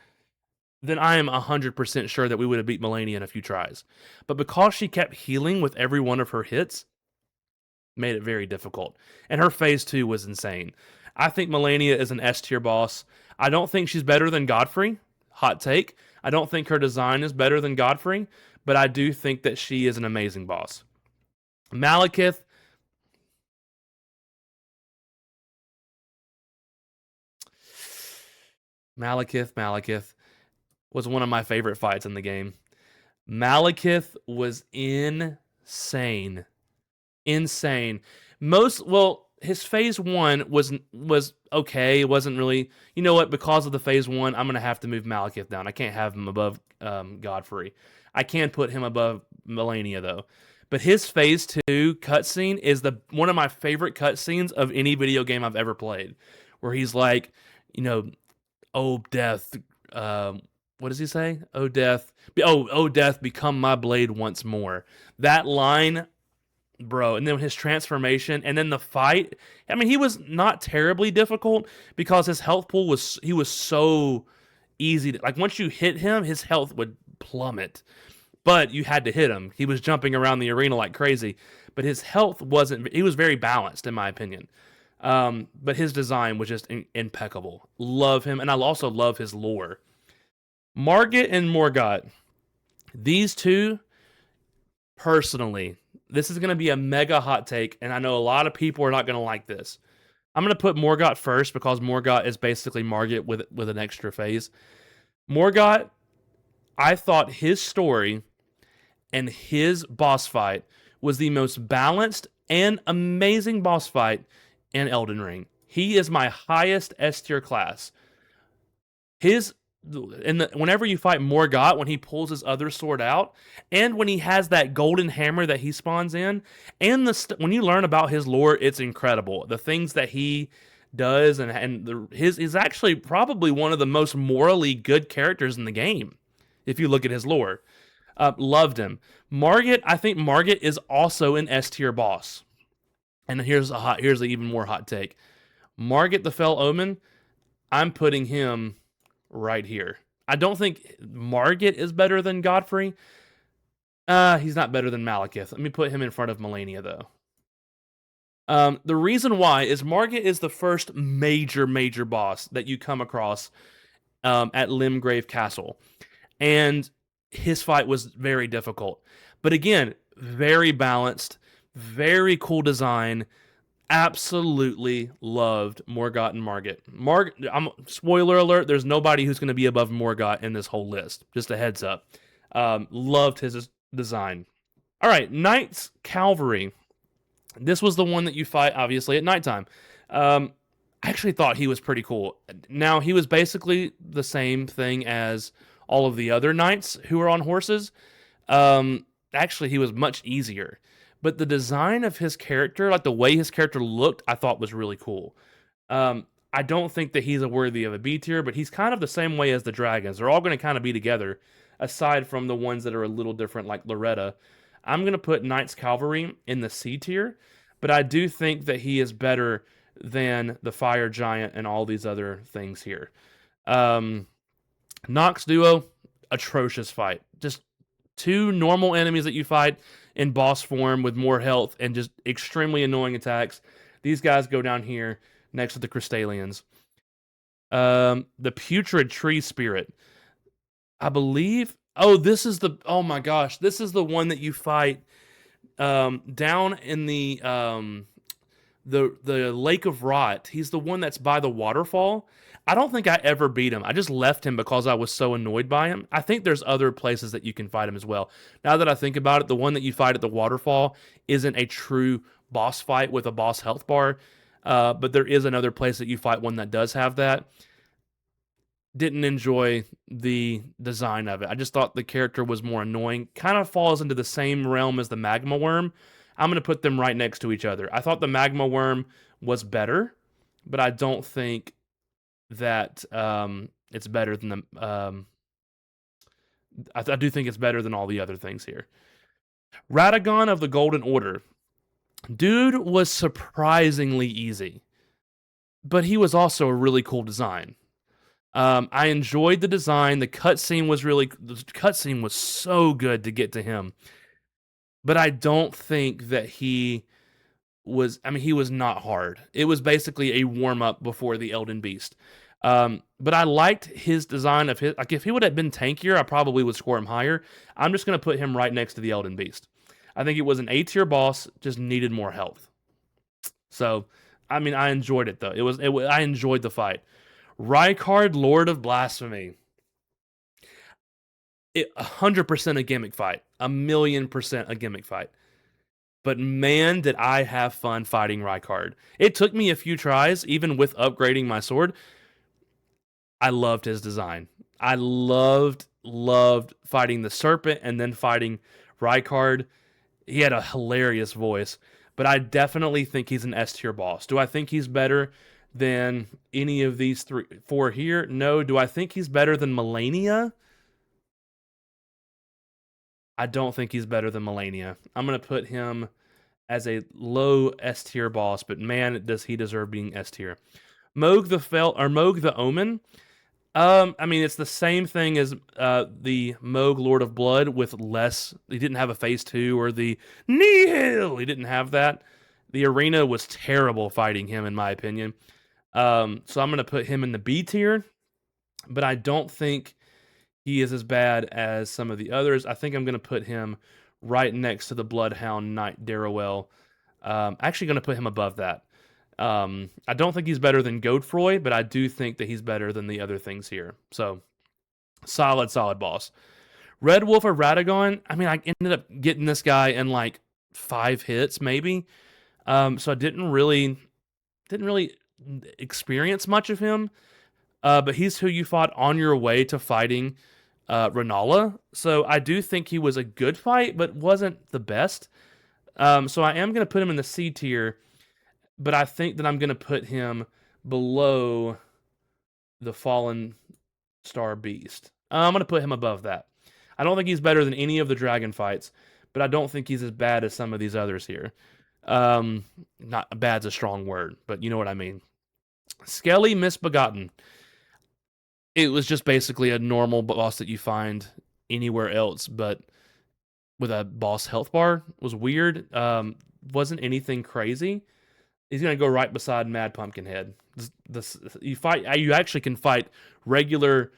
then I am 100% sure that we would have beat Melania in a few tries. But because she kept healing with every one of her hits, made it very difficult. And her phase 2 was insane. I think Melania is an S tier boss. I don't think she's better than Godfrey. Hot take. I don't think her design is better than Godfrey, but I do think that she is an amazing boss. Malekith. Malekith was one of my favorite fights in the game. Malekith was insane. His phase 1 was okay. It wasn't really, you know what? Because of the phase 1, I'm gonna have to move Malekith down. I can't have him above Godfrey. I can put him above Melania though. But his phase 2 cutscene is one of my favorite cutscenes of any video game I've ever played, where he's like, oh death, what does he say? Oh death, become my blade once more. That line, bro, and then his transformation, and then the fight. I mean, he was not terribly difficult because his health pool was so easy. Once you hit him, his health would plummet. But you had to hit him. He was jumping around the arena like crazy, but his health wasn't. He was very balanced, in my opinion. But his design was just impeccable. Love him, and I also love his lore. Margit and Morgott. These two, personally, this is going to be a mega hot take, and I know a lot of people are not going to like this. I'm going to put Morgott first because Morgott is basically Margit with an extra phase. Morgott, I thought his story and his boss fight was the most balanced and amazing boss fight in Elden Ring. He is my highest S tier class. His whenever you fight Morgott, when he pulls his other sword out, and when he has that golden hammer that he spawns in, and when you learn about his lore, it's incredible. The things that he does, his is actually probably one of the most morally good characters in the game. If you look at his lore, loved him. Margit, I think Margit is also an S tier boss. And here's an even more hot take. Margit the Fell Omen, I'm putting him right here. I don't think Margit is better than Godfrey. He's not better than Malekith. Let me put him in front of Melania, though. The reason why is Margit is the first major boss that you come across at Limgrave Castle. And his fight was very difficult. But again, very balanced, very cool design. Absolutely loved Morgott and Margit. Spoiler alert, there's nobody who's going to be above Morgott in this whole list. Just a heads up. Loved his design. All right, Knight's Cavalry. This was the one that you fight, obviously, at nighttime. I actually thought he was pretty cool. Now, he was basically the same thing as all of the other knights who are on horses. Actually, he was much easier. But the design of his character, like the way his character looked, I thought was really cool. I don't think that he's worthy of a B tier, but he's kind of the same way as the dragons. They're all going to kind of be together, aside from the ones that are a little different, like Loretta. I'm going to put Knight's Cavalry in the C tier, but I do think that he is better than the Fire Giant and all these other things here. Nox Duo, atrocious fight. Just two normal enemies that you fight in boss form with more health and just extremely annoying attacks. These guys go down here next to the Crystalians. The Putrid Tree Spirit. I believe. Oh my gosh. This is the one that you fight down in the Lake of Rot. He's the one that's by the waterfall. I don't think I ever beat him. I just left him because I was so annoyed by him. I think there's other places that you can fight him as well. Now that I think about it, the one that you fight at the waterfall isn't a true boss fight with a boss health bar, but there is another place that you fight one that does have that. Didn't enjoy the design of it. I just thought the character was more annoying. Kind of falls into the same realm as the Magma Worm. I'm going to put them right next to each other. I thought the Magma Worm was better, but I don't think that it's better than the. I do think it's better than all the other things here. Radagon of the Golden Order. Dude was surprisingly easy, but he was also a really cool design. I enjoyed the design. The cutscene was so good to get to him, but I don't think that he was. I mean, he was not hard. It was basically a warm up before the Elden Beast. But I liked his design of his. Like, if he would have been tankier, I probably would score him higher. I'm just gonna put him right next to the Elden Beast. I think it was an A tier boss, just needed more health. So, I mean, I enjoyed it though. I enjoyed the fight. Rykard, Lord of Blasphemy. 100% a gimmick fight. 1,000,000% a gimmick fight. But man, did I have fun fighting Rykard. It took me a few tries, even with upgrading my sword. I loved his design. I loved fighting the serpent and then fighting Rykard. He had a hilarious voice, but I definitely think he's an S tier boss. Do I think he's better than any of these four here? No. Do I think he's better than Melania? I don't think he's better than Melania. I'm going to put him as a low S tier boss, but man, does he deserve being S tier. Mohg the Omen. I mean, it's the same thing as the Mohg Lord of Blood with less. He didn't have a phase 2 or the Nihil. He didn't have that. The arena was terrible fighting him, in my opinion. So I'm going to put him in the B tier, but I don't think he is as bad as some of the others. I think I'm going to put him right next to the Bloodhound Knight Darrowell. Actually, going to put him above that. I don't think he's better than Godefroy, but I do think that he's better than the other things here. So solid boss. Red Wolf of Radagon. I mean, I ended up getting this guy in like 5 hits, maybe. So I didn't really experience much of him. But he's who you fought on your way to fighting Renala. So I do think he was a good fight, but wasn't the best. So I am going to put him in the C tier, but I think that I'm going to put him below the Fallen Star Beast. I'm going to put him above that. I don't think he's better than any of the dragon fights, but I don't think he's as bad as some of these others here. Not bad's a strong word, but you know what I mean. Skelly Misbegotten. It was just basically a normal boss that you find anywhere else, but with a boss health bar. It was weird. Wasn't anything crazy. He's gonna go right beside Mad Pumpkinhead. You actually can fight regular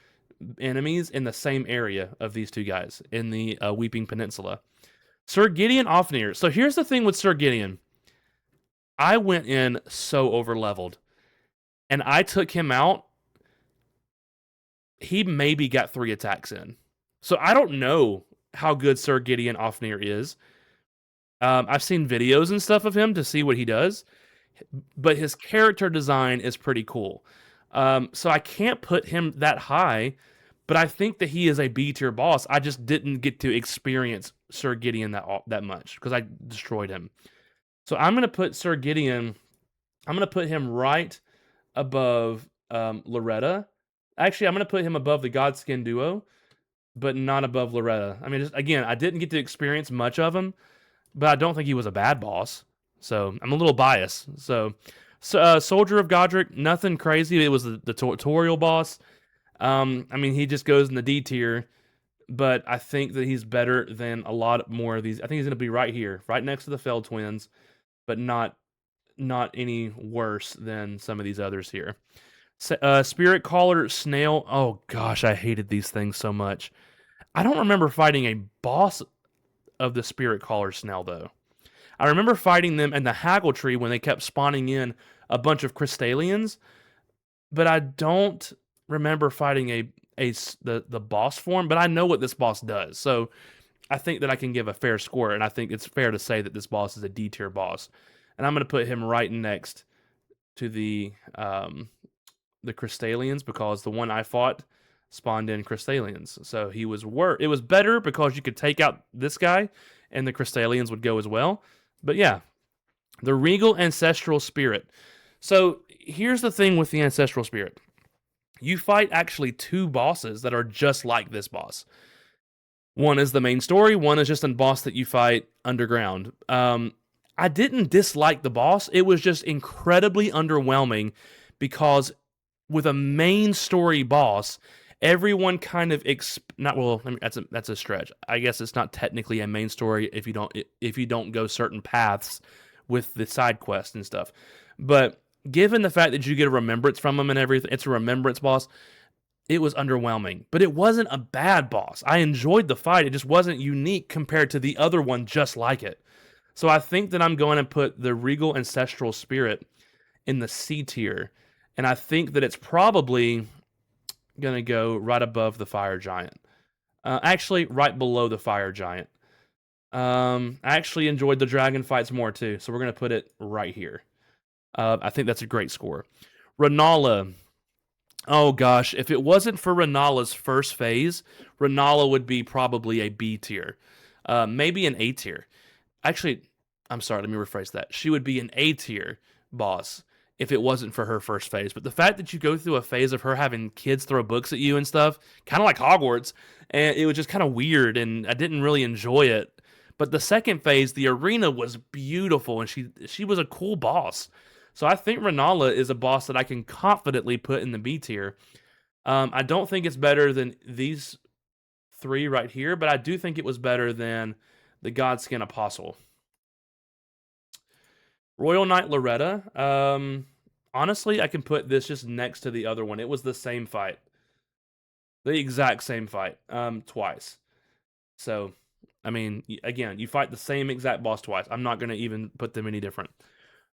enemies in the same area of these two guys in the Weeping Peninsula. Sir Gideon Ofnir. So here's the thing with Sir Gideon. I went in so over leveled, and I took him out. He maybe got 3 attacks in. So I don't know how good Sir Gideon Ofnir is. I've seen videos and stuff of him to see what he does, but his character design is pretty cool. So I can't put him that high, but I think that he is a B tier boss. I just didn't get to experience Sir Gideon that much because I destroyed him. So I'm gonna put Sir Gideon. I'm gonna put him right above Loretta. Actually, I'm gonna put him above the Godskin duo, but not above Loretta. I mean, just again, I didn't get to experience much of him, but I don't think he was a bad boss. So I'm a little biased. So Soldier of Godric, nothing crazy. It was the tutorial boss. I mean, he just goes in the D tier, but I think that he's better than a lot more of these. I think he's going to be right here, right next to the Fell Twins, but not any worse than some of these others here. Spirit Caller Snail. Oh gosh, I hated these things so much. I don't remember fighting a boss of the Spirit Caller Snail though. I remember fighting them in the Haggle Tree when they kept spawning in a bunch of Crystallians, but I don't remember fighting the boss form. But I know what this boss does, so I think that I can give a fair score, and I think it's fair to say that this boss is a D tier boss, and I'm going to put him right next to the Crystallians because the one I fought spawned in Crystallians, so he was it was better because you could take out this guy, and the Crystallians would go as well. But yeah, the Regal Ancestral Spirit. So here's the thing with the Ancestral Spirit. You fight actually 2 bosses that are just like this boss. One is the main story, one is just a boss that you fight underground. I didn't dislike the boss. It was just incredibly underwhelming because with a main story boss, everyone kind of not well. I mean, that's a stretch. I guess it's not technically a main story if you don't go certain paths with the side quests and stuff. But given the fact that you get a remembrance from him and everything, it's a remembrance boss. It was underwhelming, but it wasn't a bad boss. I enjoyed the fight. It just wasn't unique compared to the other one just like it. So I think that I'm going to put the Regal Ancestral Spirit in the C tier, and I think that it's probably going to go right above the Fire Giant. Actually, right below the Fire Giant. I actually enjoyed the dragon fights more too, so we're going to put it right here. I think that's a great score. Renala. Oh gosh, if it wasn't for Renala's first phase, Renala would be probably a B tier. Maybe an A tier. Actually, I'm sorry, let me rephrase that. She would be an A tier boss if it wasn't for her first phase. But the fact that you go through a phase of her having kids throw books at you and stuff, kind of like Hogwarts, and it was just kind of weird, and I didn't really enjoy it. But the second phase, the arena was beautiful, and she was a cool boss. So I think Renala is a boss that I can confidently put in the B tier. I don't think it's better than these 3 right here, but I do think it was better than the Godskin Apostle. Royal Knight Loretta. Honestly, I can put this just next to the other one. It was the same fight. The exact same fight, twice. So, I mean, again, you fight the same exact boss twice. I'm not gonna even put them any different.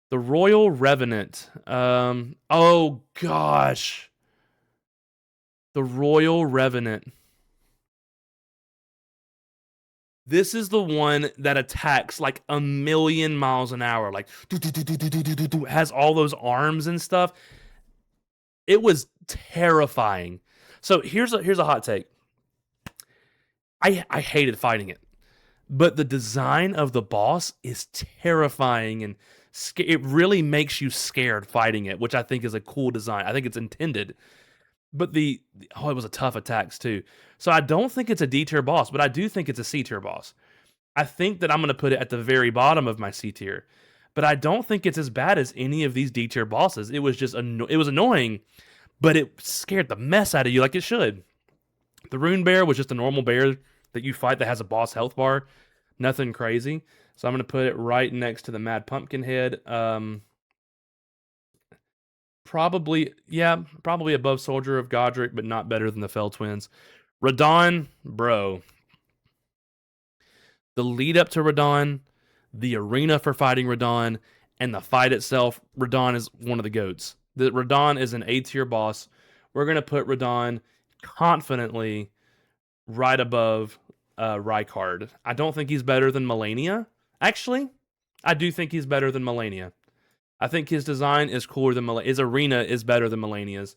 The Royal Revenant. Oh gosh, the Royal Revenant. This is the one that attacks like a million miles an hour, like has all those arms and stuff. It was terrifying. So here's a hot take. I hated fighting it, but the design of the boss is terrifying and it really makes you scared fighting it, which I think is a cool design. I think it's intended. But it was a tough attacks too. So I don't think it's a D tier boss, but I do think it's a C tier boss. I think that I'm going to put it at the very bottom of my C tier. But I don't think it's as bad as any of these D tier bosses. It was just it was annoying, but it scared the mess out of you like it should. The Rune Bear was just a normal bear that you fight that has a boss health bar. Nothing crazy. So I'm going to put it right next to the Mad Pumpkin Head. Probably above Soldier of Godric, but not better than the Fell Twins. Radahn, bro. The lead up to Radahn, the arena for fighting Radahn, and the fight itself, Radahn is one of the GOATs. Radahn is an A tier boss. We're going to put Radahn confidently right above Rykard. I don't think he's better than Melania. Actually, I do think he's better than Melania. I think his design is cooler than his arena is better than Melania's.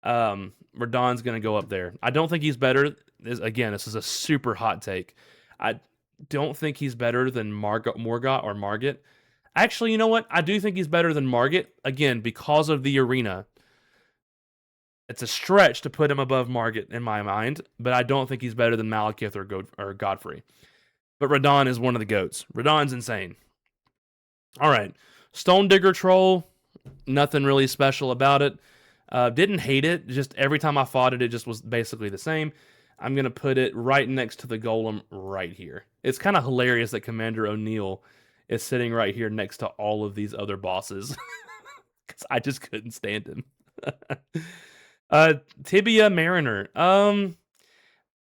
Radahn's going to go up there. I don't think he's better. Again, this is a super hot take. I don't think he's better than Morgott or Margit. Actually, you know what? I do think he's better than Margit, again, because of the arena. It's a stretch to put him above Margit in my mind, but I don't think he's better than Malekith or Godfrey. But Radahn is one of the GOATs. Radahn's insane. All right. Stone Digger Troll, nothing really special about it. Didn't hate it. Just every time I fought it, it just was basically the same. I'm going to put it right next to the Golem right here. It's kind of hilarious that Commander O'Neill is sitting right here next to all of these other bosses. Because I just couldn't stand him. Tibia Mariner.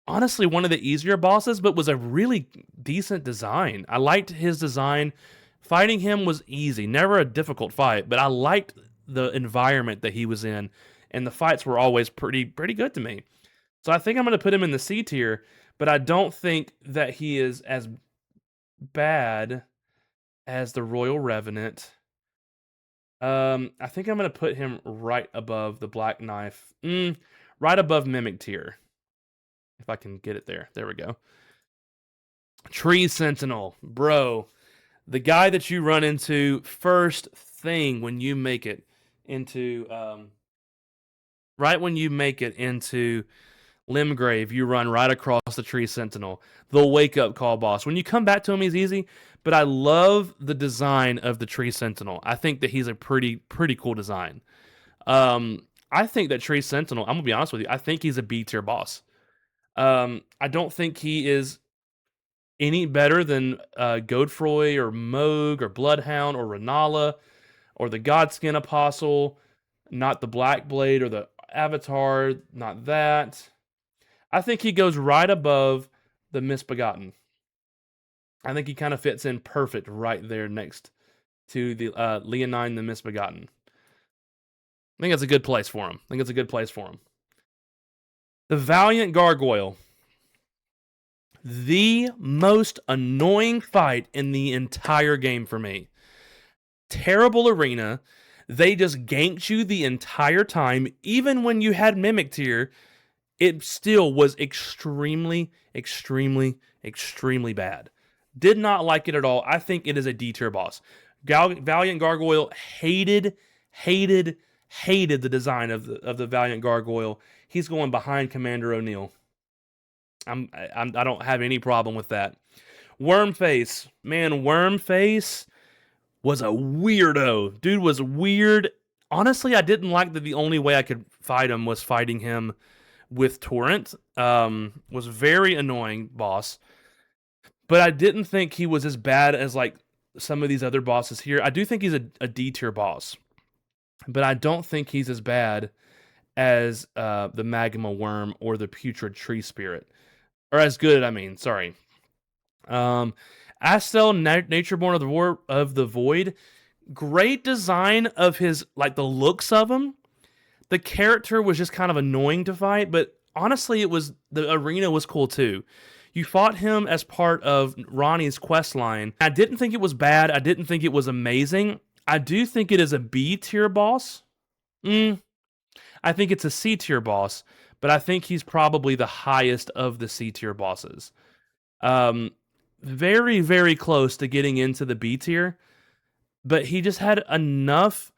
Honestly, one of the easier bosses, but was a really decent design. I liked his design. Fighting him was easy. Never a difficult fight, but I liked the environment that he was in, and the fights were always pretty good to me. So I think I'm going to put him in the C tier, but I don't think that he is as bad as the Royal Revenant. I think I'm going to put him right above the Black Knife. Right above Mimic tier. If I can get it there. There we go. Tree Sentinel. Bro. The guy that you run into first thing when you make it into... right when you make it into Limgrave, you run right across the Tree Sentinel. The wake-up call boss. When you come back to him, he's easy, but I love the design of the Tree Sentinel. I think that he's a pretty cool design. I think that Tree Sentinel, I'm going to be honest with you, I think he's a B-tier boss. I don't think he is any better than Godfroy or Moog or Bloodhound or Renala or the Godskin Apostle, not the Black Blade or the Avatar, not that. I think he goes right above the Misbegotten. I think he kind of fits in perfect right there next to the Leonine the Misbegotten. I think that's a good place for him. The Valiant Gargoyle. The most annoying fight in the entire game for me. Terrible arena. They just ganked you the entire time. Even when you had Mimic tier, it still was extremely bad. Did not like it at all. I think it is a D tier boss. Valiant Gargoyle hated the design of the Valiant Gargoyle. He's going behind Commander O'Neill. I don't have any problem with that. Wormface. Man, Wormface was a weirdo. Dude was weird. Honestly, I didn't like that the only way I could fight him was fighting him with Torrent. Was very annoying boss. But I didn't think he was as bad as like some of these other bosses here. I do think he's a D tier boss. But I don't think he's as bad as the magma worm or the putrid tree spirit, or as good. I mean, sorry. Um, Astel, Natureborn of the Void. Great design of his, like, the looks of him. The character was just kind of annoying to fight, but honestly, the arena was cool too. You fought him as part of Ronnie's quest line. I didn't think it was bad. I didn't think it was amazing. I do think it is a B tier boss. Mm, I think it's a C tier boss, but I think he's probably the highest of the C tier bosses. Um, very, very close to getting into the B tier, but he just had enough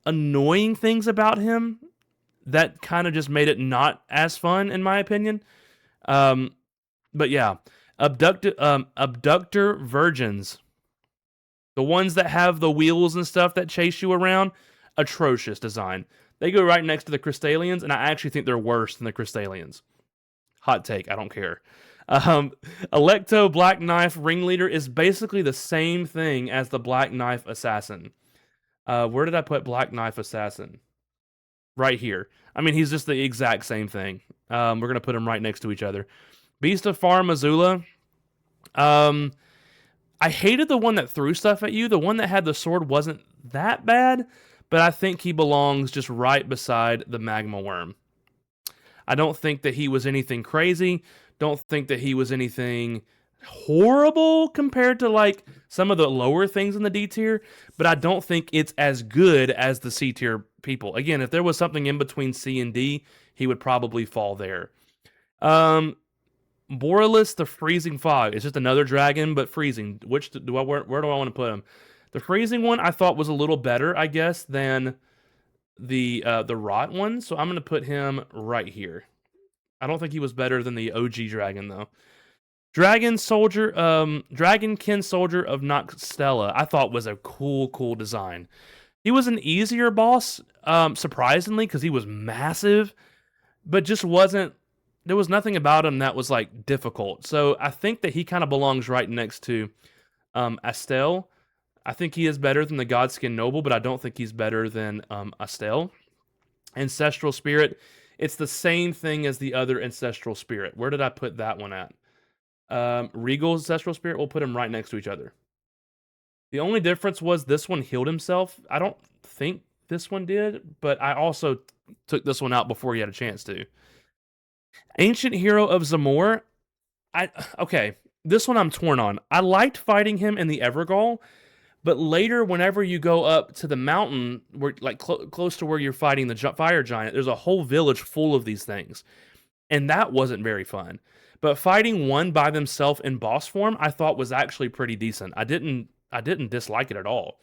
annoying things about him that kind of just made it not as fun, in my opinion. Um, but yeah, abductor virgins, the ones that have the wheels and stuff that chase you around, atrocious design. They go right next to the Crystalians, and I actually think they're worse than the Crystalians. Hot take, I don't care. Electo Black Knife Ringleader is basically the same thing as the Black Knife Assassin. Where did I put Black Knife Assassin? Right here. I mean, he's just the exact same thing. We're going to put them right next to each other. Beast of Far Missoula. I hated the one that threw stuff at you. The one that had the sword wasn't that bad, but I think he belongs just right beside the Magma Worm. I don't think that he was anything crazy. Don't think that he was anything horrible compared to like some of the lower things in the D tier, but I don't think it's as good as the C tier people. Again, if there was something in between C and D, he would probably fall there. Borealis, the Freezing Fog. It's just another dragon, but freezing. Where do I want to put him? The freezing one I thought was a little better, I guess, than the rot one. So I'm gonna put him right here. I don't think he was better than the OG dragon though. Dragonkin Soldier of Noxtella, I thought was a cool design. He was an easier boss, surprisingly, because he was massive, but just wasn't. There was nothing about him that was like difficult. So I think that he kind of belongs right next to Astel. I think he is better than the Godskin Noble, but I don't think he's better than Astel. Ancestral Spirit, it's the same thing as the other Ancestral Spirit. Where did I put that one at? Regal Ancestral Spirit, we'll put them right next to each other. The only difference was this one healed himself. I don't think this one did, but I also took this one out before he had a chance to. Ancient Hero of Zamor. Okay, this one I'm torn on. I liked fighting him in the Evergall, but later, whenever you go up to the mountain, where like close to where you're fighting the fire giant, there's a whole village full of these things, and that wasn't very fun. But fighting one by themselves in boss form, I thought was actually pretty decent. I didn't dislike it at all.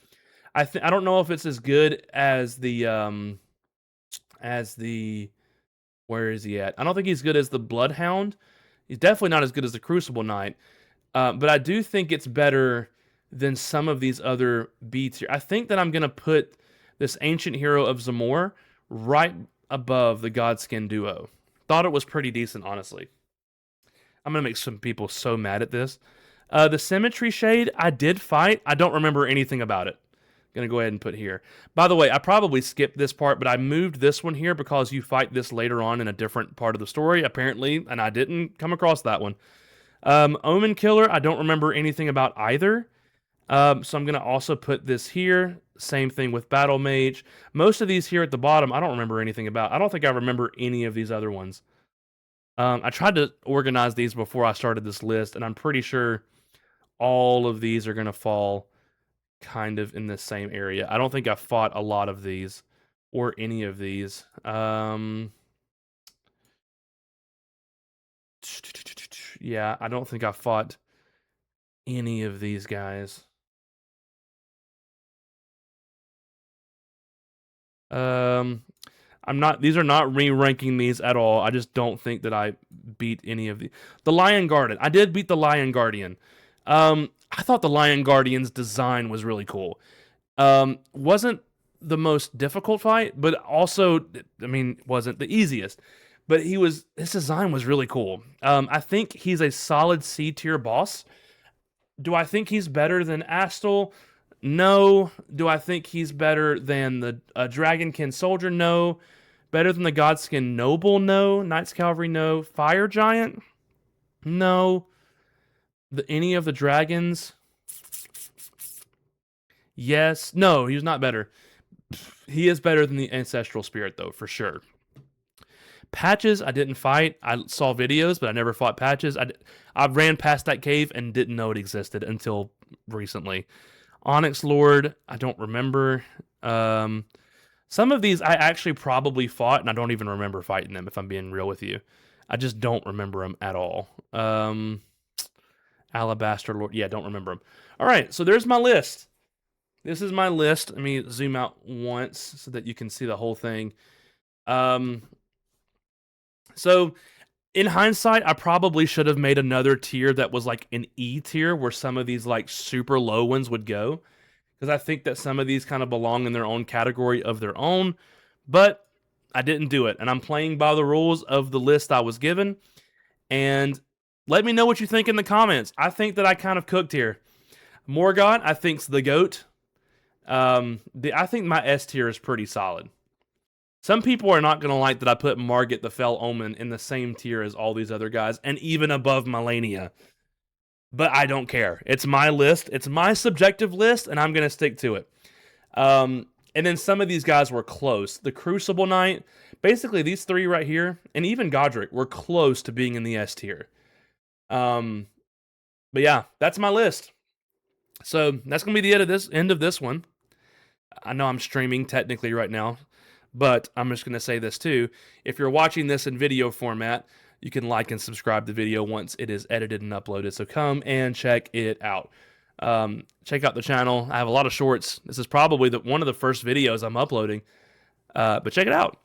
I don't know if it's as good as the where is he at? I don't think he's good as the Bloodhound. He's definitely not as good as the Crucible Knight. But I do think it's better than some of these other B tier. I think that I'm gonna put this Ancient Hero of Zamor right above the Godskin duo. Thought it was pretty decent, honestly. I'm gonna make some people so mad at this. The Symmetry Shade, I did fight. I don't remember anything about it. Gonna go ahead and put here. By the way, I probably skipped this part, but I moved this one here because you fight this later on in a different part of the story, apparently, and I didn't come across that one. Omen Killer, I don't remember anything about either. So I'm gonna also put this here. Same thing with Battle Mage. Most of these here at the bottom, I don't remember anything about. I don't think I remember any of these other ones. I tried to organize these before I started this list, and I'm pretty sure all of these are gonna fall kind of in the same area. I don't think I fought a lot of these or any of these. Yeah, I don't think I fought any of these guys. These are not re-ranking these at all. I just don't think that I beat any of the Lion Guardian. I did beat the Lion Guardian. I thought the Lion Guardian's design was really cool. Wasn't the most difficult fight, but also, I mean, wasn't the easiest. But his design was really cool. I think he's a solid C tier boss. Do I think he's better than Astel? No. Do I think he's better than the Dragonkin Soldier? No. Better than the Godskin Noble? No. Knights Cavalry? No. Fire Giant? No. Any of the dragons? Yes. No, he's not better. He is better than the Ancestral Spirit, though, for sure. Patches, I didn't fight. I saw videos, but I never fought Patches. I ran past that cave and didn't know it existed until recently. Onyx Lord, I don't remember. Some of these I actually probably fought, and I don't even remember fighting them, if I'm being real with you. I just don't remember them at all. Alabaster Lord, yeah, don't remember them. All right, so there's my list. This is my list. Let me zoom out once so that you can see the whole thing. So in hindsight, I probably should have made another tier that was like an E tier where some of these like super low ones would go. Because I think that some of these kind of belong in their own category of their own. But I didn't do it. And I'm playing by the rules of the list I was given. And let me know what you think in the comments. I think that I kind of cooked here. Morgott, I think's the GOAT. I think my S tier is pretty solid. Some people are not going to like that I put Margit the Fell Omen in the same tier as all these other guys, and even above Malenia. But I don't care. It's my list. It's my subjective list, and I'm going to stick to it. And then some of these guys were close. The Crucible Knight, basically these three right here, and even Godric, were close to being in the S tier. But yeah, that's my list. So that's going to be the end of this one. I know I'm streaming technically right now, but I'm just going to say this too. If you're watching this in video format, you can like and subscribe to the video once it is edited and uploaded. So come and check it out. Check out the channel. I have a lot of shorts. This is probably one of the first videos I'm uploading, but check it out.